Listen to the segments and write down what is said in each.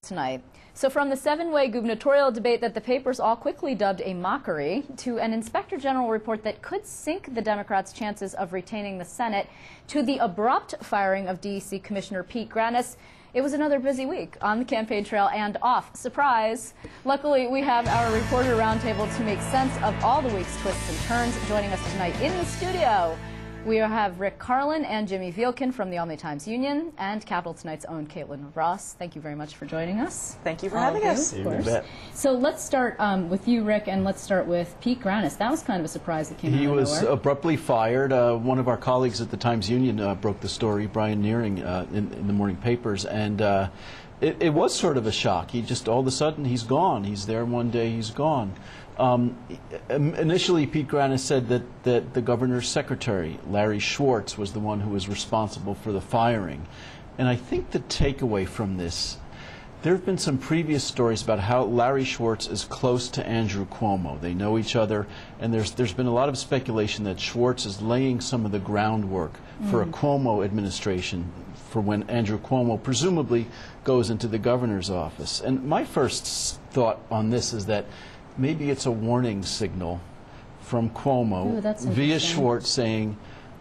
tonight. So from the seven-way gubernatorial debate that the papers all quickly dubbed a mockery, to an inspector general report that could sink the Democrats' chances of retaining the Senate, to the abrupt firing of DEC Commissioner Pete Granis, it was another busy week on the campaign trail and off. Surprise! Luckily, we have our reporter roundtable to make sense of all the week's twists and turns. Joining us tonight in the studio, we have Rick Carlin and Jimmy Vielkin from the Albany Times-Union and Capital Tonight's own Caitlin Ross. Thank you very much for joining us. Thank you for having us. Of course. So let's start with you, Rick, and let's start with Pete Granis. That was kind of a surprise that came out of nowhere. He was abruptly fired. One of our colleagues at the Times-Union broke the story, Brian Nearing, in the morning papers, and it was sort of a shock. He just, all of a sudden, he's gone. He's there one day, he's gone. Initially, Pete Granis said that the governor's secretary, Larry Schwartz, was the one who was responsible for the firing. And I think the takeaway from this, there have been some previous stories about how Larry Schwartz is close to Andrew Cuomo. They know each other, and there's been a lot of speculation that Schwartz is laying some of the groundwork for a Cuomo administration for when Andrew Cuomo presumably goes into the governor's office. And my first thought on this is that maybe it's a warning signal from Cuomo via Schwartz saying,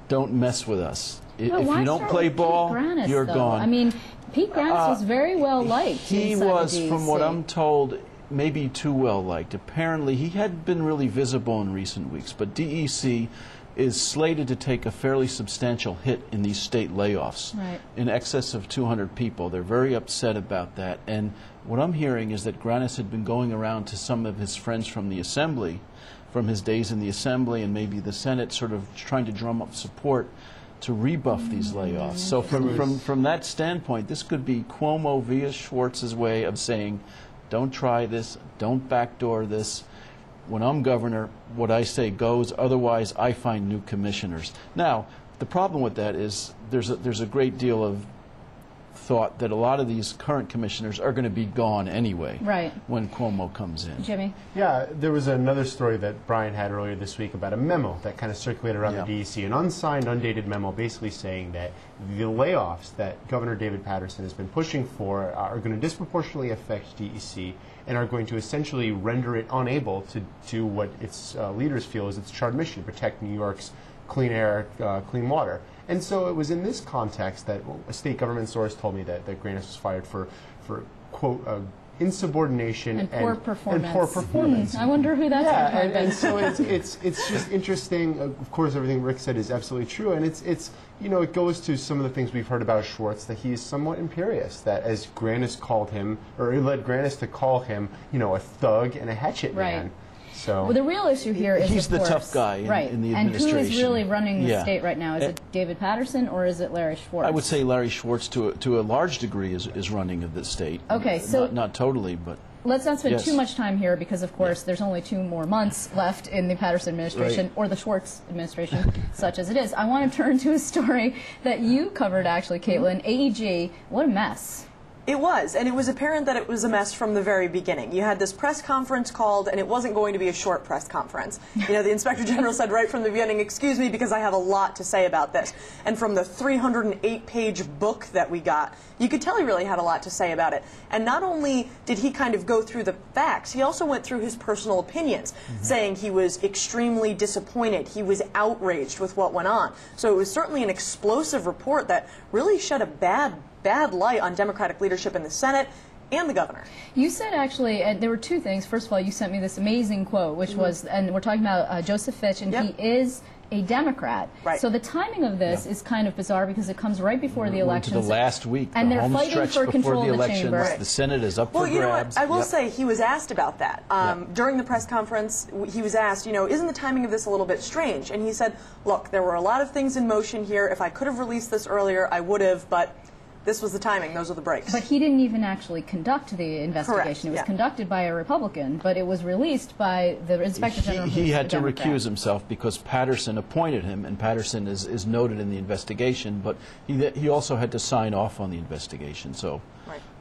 don't mess with us. If you don't play ball, Granis, you're gone. I mean, Pete Granis was very well liked. He was, from what I'm told, maybe too well liked. Apparently, he hadn't been really visible in recent weeks, but DEC is slated to take a fairly substantial hit in these state layoffs, in excess of 200 people. They're very upset about that. And what I'm hearing is that Granis had been going around to some of his friends from the Assembly, from his days in the Assembly and maybe the Senate, sort of trying to drum up support to rebuff these layoffs. So from that standpoint, this could be Cuomo via Schwartz's way of saying, don't try this, don't backdoor this. When I'm governor, what I say goes. Otherwise, I find new commissioners. Now, the problem with that is there's a great deal of thought that a lot of these current commissioners are going to be gone anyway when Cuomo comes in. Jimmy? Yeah, there was another story that Brian had earlier this week about a memo that kind of circulated around the DEC, an unsigned, undated memo basically saying that the layoffs that Governor David Paterson has been pushing for are going to disproportionately affect DEC and are going to essentially render it unable to do what its leaders feel is its chartered mission, protect New York's clean air, clean water. And so it was in this context that a state government source told me that Granis was fired for quote, insubordination and poor performance. I wonder who that's going to be. And so it's just interesting. Of course, everything Rick said is absolutely true, and it's you know, it goes to some of the things we've heard about Schwartz, that he is somewhat imperious. That as Granis called him, or he led Granis to call him, you know, a thug and a hatchet man. So well, the real issue here is, he's of course, the tough guy in the administration. And who is really running the state right now? Is it David Paterson or is it Larry Schwartz? I would say Larry Schwartz, to a large degree, is running the state. Okay, so not totally, but let's not spend too much time here because, of course, there's only 2 more months left in the Paterson administration or the Schwartz administration, such as it is. I want to turn to a story that you covered, actually, Caitlin. AEG, what a mess. It was, and it was apparent that it was a mess from the very beginning. You had this press conference called, and it wasn't going to be a short press conference. You know, the Inspector General said right from the beginning, excuse me, because I have a lot to say about this. And from the 308-page book that we got, you could tell he really had a lot to say about it. And not only did he kind of go through the facts, he also went through his personal opinions, saying he was extremely disappointed, he was outraged with what went on. So it was certainly an explosive report that really shed a bad light on Democratic leadership in the Senate and the governor. You said, actually, there were 2 things. First of all, you sent me this amazing quote, which was, and we're talking about Joseph Fitch, and he is a Democrat. So the timing of this is kind of bizarre because it comes right before the elections. To the last week, and the they're home fighting stretch for before control the of the elections. chamber. The Senate is up for grabs. Well, you know what? I will say he was asked about that. During the press conference, he was asked, you know, isn't the timing of this a little bit strange? And he said, look, there were a lot of things in motion here. If I could have released this earlier, I would have, but this was the timing. Those are the breaks. But he didn't even actually conduct the investigation. It was conducted by a Republican, but it was released by the Inspector General. He had to recuse himself because Paterson appointed him, and Paterson is noted in the investigation, but he also had to sign off on the investigation, so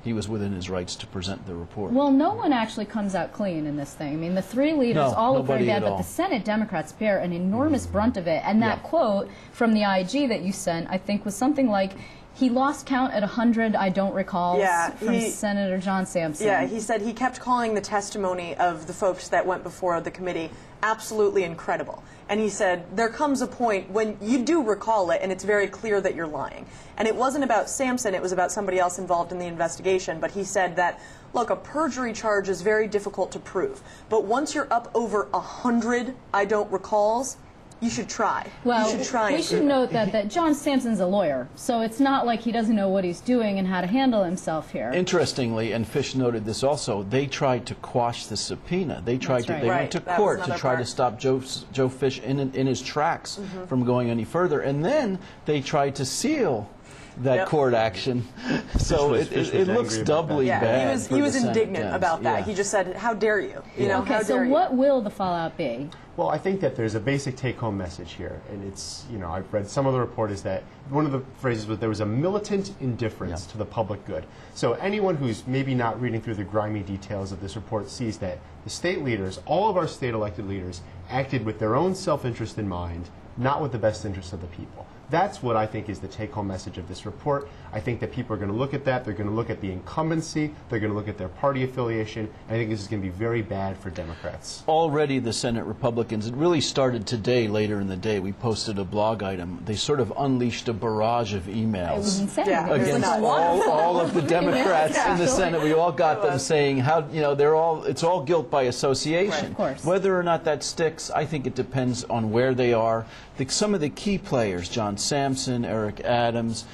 he was within his rights to present the report. Well, no one actually comes out clean in this thing. I mean, the 3 leaders all look very bad, but the Senate Democrats bear an enormous brunt of it. And that quote from the IG that you sent, I think, was something like, He lost count at 100, I don't recall, from Senator John Sampson. Yeah, he said he kept calling the testimony of the folks that went before the committee absolutely incredible. And he said, there comes a point when you do recall it and it's very clear that you're lying. And it wasn't about Sampson, it was about somebody else involved in the investigation. But he said that, look, a perjury charge is very difficult to prove. But once you're up over 100 I don't recalls, you should try. Well, you should try. We should note that John Sampson's a lawyer, so it's not like he doesn't know what he's doing and how to handle himself here. Interestingly, and Fish noted this also, they tried to quash the subpoena. They tried to. They went to court to try to stop Joe Fish in his tracks from going any further, and then they tried to seal that court action. So it looks doubly bad. He was indignant Senate. about that. He just said, "How dare you?" You know. Okay, so what will the fallout be? Well, I think that there's a basic take-home message here, and it's, you know, I've read some of the report is that one of the phrases was there was a militant indifference to the public good. So anyone who's maybe not reading through the grimy details of this report sees that the state leaders, all of our state elected leaders, acted with their own self-interest in mind, not with the best interest of the people. That's what I think is the take-home message of this report. I think that people are going to look at that. They're going to look at the incumbency. They're going to look at their party affiliation. I think this is going to be very bad for Democrats. Already the Senate Republicans, it really started today, later in the day. We posted a blog item. They sort of unleashed a barrage of emails against all of the Democrats in the Senate. We all got them saying how, you know, it's all guilt by association. Right, of course. Whether or not that sticks, I think it depends on where they are. Some of the key players, John Sampson, Eric Adams,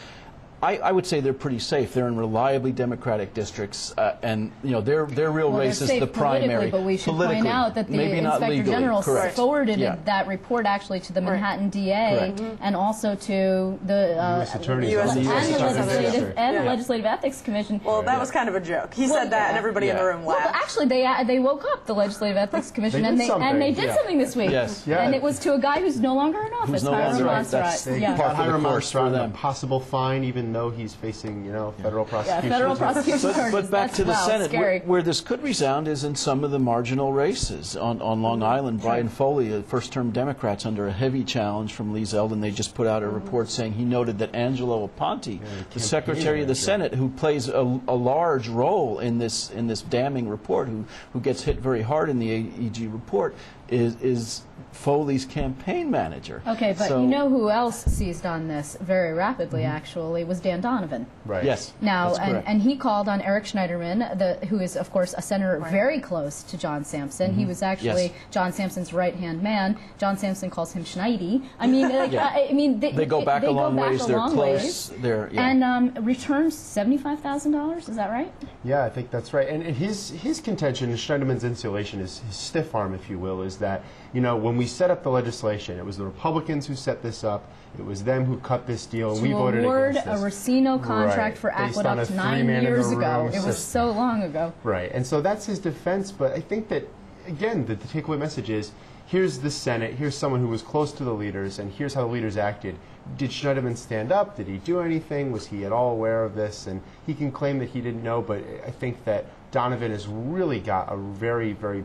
I would say they're pretty safe. They're in reliably Democratic districts, and you know their real race is the primary. But we should point out that the Inspector General forwarded that report actually to the Manhattan DA and also to the U.S. Attorney's and the Legislative Ethics Commission. Well, that was kind of a joke. He said that, and everybody in the room laughed. Well, actually, they woke up the Legislative Ethics Commission and they did something this week. Yes. And it was to a guy who's no longer in office, Hiram Monserrat. Hiram Monserrat, a possible fine, even though he's facing, you know, federal prosecution. Federal prosecution charges. But back to the Senate, where this could resound is in some of the marginal races. On Long Island, Brian Foley, a first-term Democrat's under a heavy challenge from Lee Zeldin. They just put out a report saying he noted that Angelo Aponte, the Secretary of the Senate, who plays a large role in this damning report, who gets hit very hard in the AEG report, is Foley's campaign manager. Okay, but you know who else seized on this very rapidly, actually, was Dan Donovan. Right. Yes. Now, and he called on Eric Schneiderman, who is, of course, a senator very close to John Sampson. He was actually John Sampson's right-hand man. John Sampson calls him Schneidi. I mean, they go back a long ways. They're close. And returns $75,000. Is that right? Yeah, I think that's right. And his contention, Schneiderman's insulation, his stiff arm, if you will, is that, you know, when we set up the legislation, it was the Republicans who set this up. It was them who cut this deal, and we voted against this. To award a Racino contract for Aqueduct 9 years ago. It was so long ago. Right, and so that's his defense, but I think that, again, the takeaway message is, here's the Senate, here's someone who was close to the leaders, and here's how the leaders acted. Did Schneiderman stand up? Did he do anything? Was he at all aware of this? And he can claim that he didn't know, but I think that Donovan has really got a very, very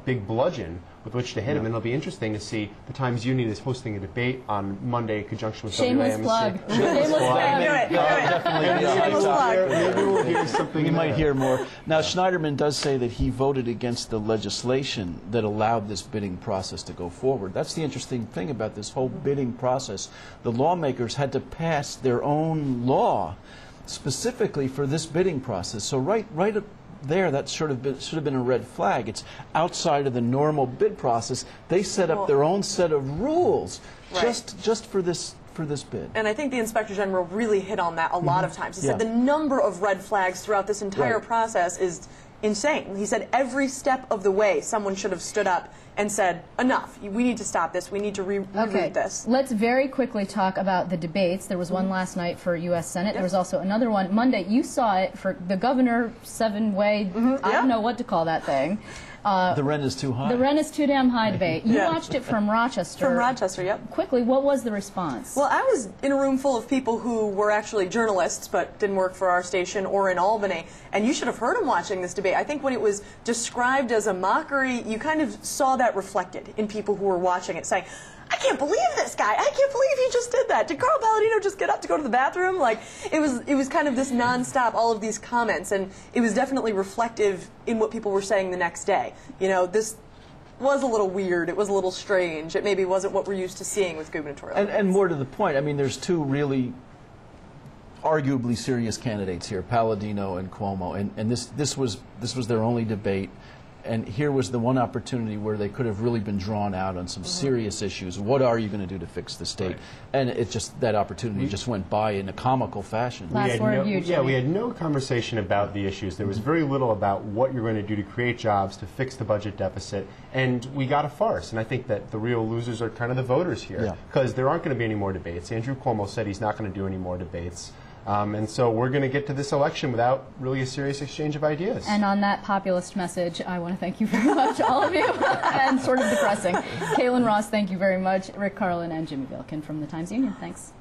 big bludgeon with which to hit him, and it'll be interesting to see. The Times Union is hosting a debate on Monday in conjunction with Shameless WAMC. plug. Shameless plug. Maybe we'll hear something. We might hear more. Now, Schneiderman does say that he voted against the legislation that allowed this bidding process to go forward. That's the interesting thing about this whole bidding process. The lawmakers had to pass their own law specifically for this bidding process. So right there, that should have been a red flag. It's outside of the normal bid process. They set up their own set of rules just for this bid. And I think the Inspector General really hit on that a lot of times. He said the number of red flags throughout this entire process is insane. He said every step of the way someone should have stood up and said, enough, we need to stop this, we need to reread this. Let's very quickly talk about the debates. There was one last night for U.S. Senate. There was also another one Monday. You saw it for the governor seven-way, I don't know what to call that thing. The rent is too high. The rent is too damn high debate. You watched it from Rochester. From Rochester, yep. Quickly, what was the response? Well, I was in a room full of people who were actually journalists but didn't work for our station or in Albany, and you should have heard them watching this debate. I think when it was described as a mockery, you kind of saw that that reflected in people who were watching it saying, I can't believe this guy. I can't believe he just did that. Did Carl Palladino just get up to go to the bathroom? Like, it was kind of this nonstop, all of these comments, and it was definitely reflective in what people were saying the next day. You know, this was a little weird. It was a little strange. It maybe wasn't what we're used to seeing with gubernatorial debates. And more to the point, I mean, there's two really arguably serious candidates here, Palladino and Cuomo, and this was their only debate. And here was the one opportunity where they could have really been drawn out on some serious issues. What are you going to do to fix the state? Right. And it just, that opportunity just went by in a comical fashion. We had no conversation about the issues. There was very little about what you're going to do to create jobs, to fix the budget deficit, and we got a farce. And I think that the real losers are kind of the voters here, because there aren't going to be any more debates. Andrew Cuomo said he's not going to do any more debates. And so we're going to get to this election without really a serious exchange of ideas. And on that populist message, I want to thank you very much, all of you, and sort of depressing. Kaylin Ross, thank you very much. Rick Carlin and Jimmy Vilkin from the Times-Union, thanks.